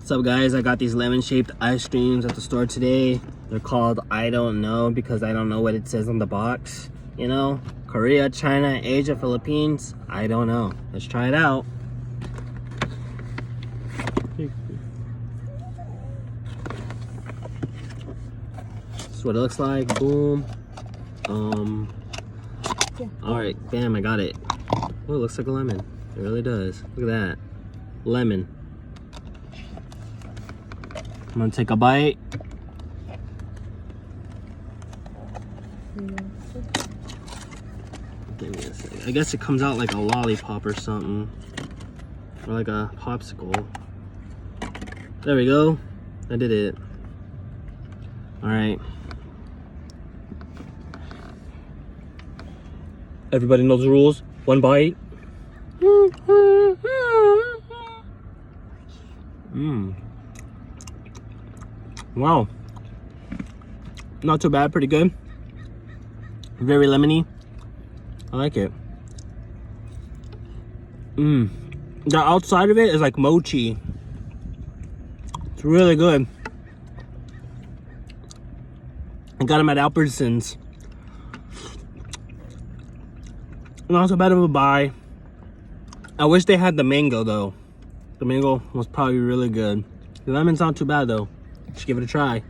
What's up, guys? I got these lemon-shaped ice creams at the store today. They're called I Don't Know because I don't know what it says on the box. You know, Korea, China, Asia, Philippines. I don't know. Let's try it out. That's what it looks like. Boom. All right, bam, I got it. Oh, it looks like a lemon. It really does. Look at that. Lemon. I'm gonna take a bite. Give me a second. I guess it comes out like a lollipop or something. Or like a popsicle. There we go. I did it. Alright. Everybody knows the rules. One bite. Mmm. Wow. Not too bad, pretty good. Very lemony. I like it. Mmm. The outside of it is like mochi. It's really good. I got them at Albertsons. Not so bad of a buy. I wish they had the mango though. The mango was probably really good. The lemon's not too bad though. Just give it a try.